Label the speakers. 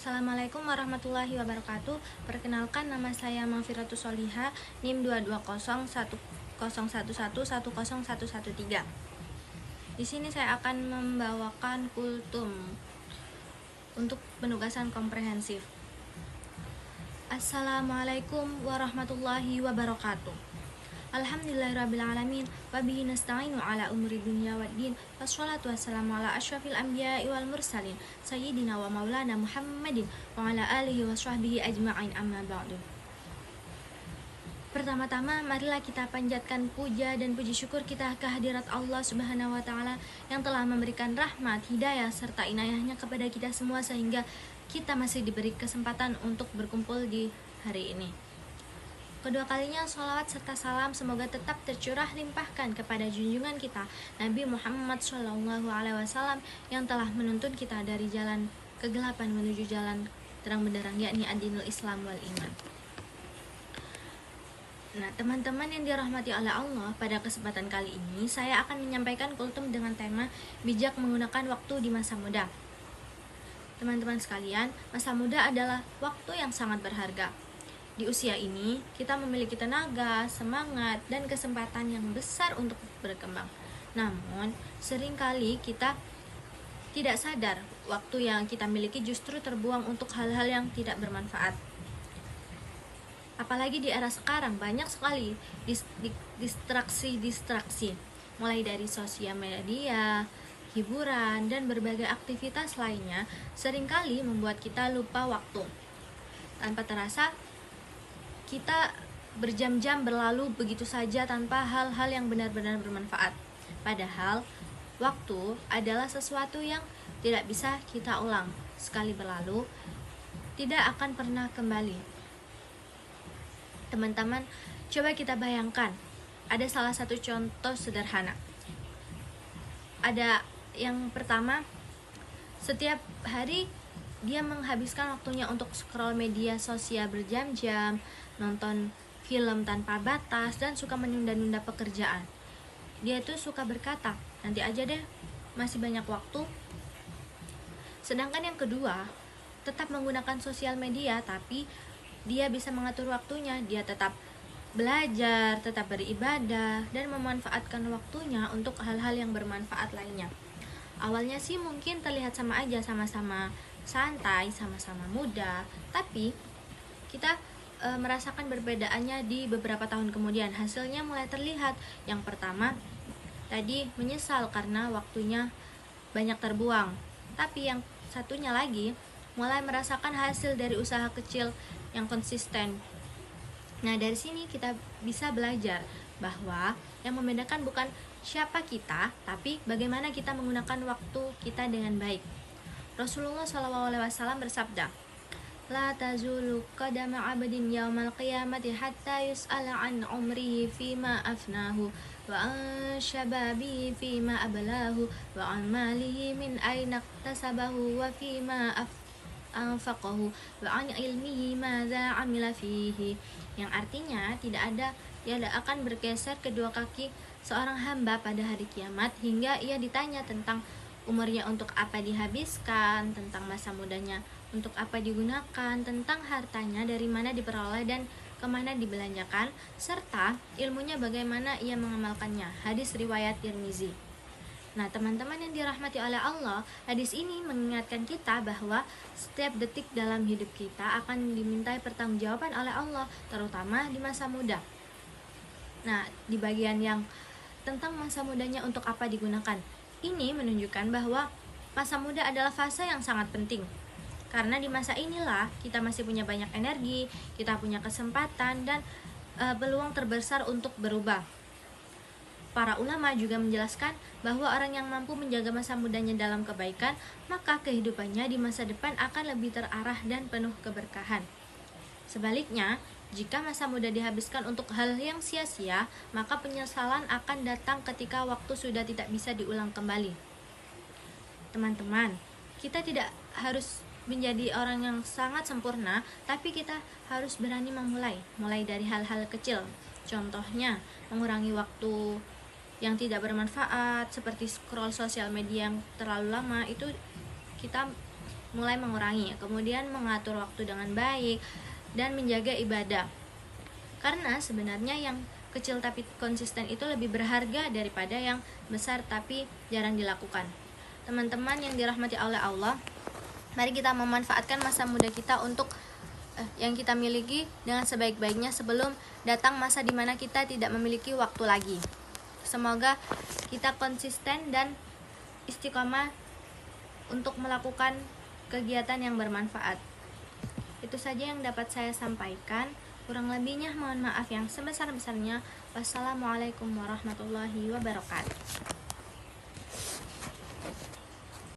Speaker 1: Assalamualaikum warahmatullahi wabarakatuh. Perkenalkan, nama saya Mafiratus Soliha, NIM 22010111113. Di sini saya akan membawakan kultum untuk penugasan komprehensif. Assalamualaikum warahmatullahi wabarakatuh. Alhamdulillahirrabbilalamin. Wabihi nasta'inu ala umuri dunia waddin. Wassalatu wassalamu ala ashrafil anbiya'i wal mursalin Sayyidina wa maulana Muhammadin wa ala alihi wa sahbihi ajma'in, amma ba'du. Pertama-tama, marilah kita panjatkan puja dan puji syukur kita kehadirat Allah Subhanahu wa Ta'ala yang telah memberikan rahmat, hidayah, serta inayahnya kepada kita semua sehingga kita masih diberi kesempatan untuk berkumpul di hari ini. Kedua kalinya, sholawat serta salam semoga tetap tercurah limpahkan kepada junjungan kita Nabi Muhammad SAW yang telah menuntun kita dari jalan kegelapan menuju jalan terang benderang, yakni ad-dinul Islam wal iman. Nah, teman-teman yang dirahmati oleh Allah, pada kesempatan kali ini saya akan menyampaikan kultum dengan tema bijak menggunakan waktu di masa muda. Teman-teman sekalian, masa muda adalah waktu yang sangat berharga. Di usia ini, kita memiliki tenaga, semangat, dan kesempatan yang besar untuk berkembang. Namun, seringkali kita tidak sadar waktu yang kita miliki justru terbuang untuk hal-hal yang tidak bermanfaat. Apalagi di era sekarang, banyak sekali distraksi, mulai dari sosial media, hiburan, dan berbagai aktivitas lainnya, seringkali membuat kita lupa waktu. Tanpa terasa, kita berjam-jam berlalu begitu saja tanpa hal-hal yang benar-benar bermanfaat. Padahal, waktu adalah sesuatu yang tidak bisa kita ulang. Sekali berlalu, tidak akan pernah kembali. Teman-teman, coba kita bayangkan, ada salah satu contoh sederhana. Ada yang pertama, setiap hari dia menghabiskan waktunya untuk scroll media sosial berjam-jam, nonton film tanpa batas, dan suka menunda-nunda pekerjaan. Dia tuh suka berkata, nanti aja deh, masih banyak waktu. Sedangkan yang kedua, tetap menggunakan sosial media, tapi dia bisa mengatur waktunya. Dia tetap belajar, tetap beribadah, dan memanfaatkan waktunya untuk hal-hal yang bermanfaat lainnya. Awalnya sih mungkin terlihat sama aja, sama-sama santai, sama-sama muda, tapi kita merasakan perbedaannya di beberapa tahun kemudian. Hasilnya mulai terlihat. Yang pertama, tadi menyesal karena waktunya banyak terbuang. Tapi yang satunya lagi mulai merasakan hasil dari usaha kecil yang konsisten. Nah, dari sini kita bisa belajar bahwa yang membedakan bukan siapa kita, tapi bagaimana kita menggunakan waktu kita dengan baik. Rasulullah SAW bersabda, La tazulu qadama abdin yaumal qiyamati hatta yus'ala an umrihi fima afnahu wa an shababihi fima ablahu wa an malihi min aina iktasabahu wa fima anfaqahu wa an ilmihi madza amila fihi. Yang artinya tidak akan bergeser kedua kaki seorang hamba pada hari kiamat hingga ia ditanya tentang umurnya untuk apa dihabiskan, tentang masa mudanya untuk apa digunakan, tentang hartanya dari mana diperoleh dan kemana dibelanjakan, serta ilmunya bagaimana ia mengamalkannya. Hadis riwayat Tirmizi. Nah, teman-teman yang dirahmati oleh Allah, hadis ini mengingatkan kita bahwa setiap detik dalam hidup kita akan dimintai pertanggungjawaban oleh Allah, terutama di masa muda. Nah, di bagian yang tentang masa mudanya untuk apa digunakan, ini menunjukkan bahwa masa muda adalah fase yang sangat penting. Karena di masa inilah kita masih punya banyak energi, kita punya kesempatan dan peluang terbesar untuk berubah. Para ulama juga menjelaskan bahwa orang yang mampu menjaga masa mudanya dalam kebaikan, maka kehidupannya di masa depan akan lebih terarah dan penuh keberkahan. Sebaliknya, jika masa muda dihabiskan untuk hal yang sia-sia, maka penyesalan akan datang ketika waktu sudah tidak bisa diulang kembali. Teman-teman, kita tidak harus menjadi orang yang sangat sempurna, tapi kita harus berani mulai dari hal-hal kecil. Contohnya, mengurangi waktu yang tidak bermanfaat seperti scroll sosial media yang terlalu lama. Itu kita mulai mengurangi. Kemudian mengatur waktu dengan baik dan menjaga ibadah. Karena sebenarnya yang kecil tapi konsisten itu lebih berharga daripada yang besar tapi jarang dilakukan. Teman-teman yang dirahmati oleh Allah, mari kita memanfaatkan masa muda kita untuk yang kita miliki dengan sebaik-baiknya sebelum datang masa di mana kita tidak memiliki waktu lagi. Semoga kita konsisten dan istiqomah untuk melakukan kegiatan yang bermanfaat. Itu saja yang dapat saya sampaikan. Kurang lebihnya mohon maaf yang sebesar-besarnya. Wassalamualaikum warahmatullahi wabarakatuh.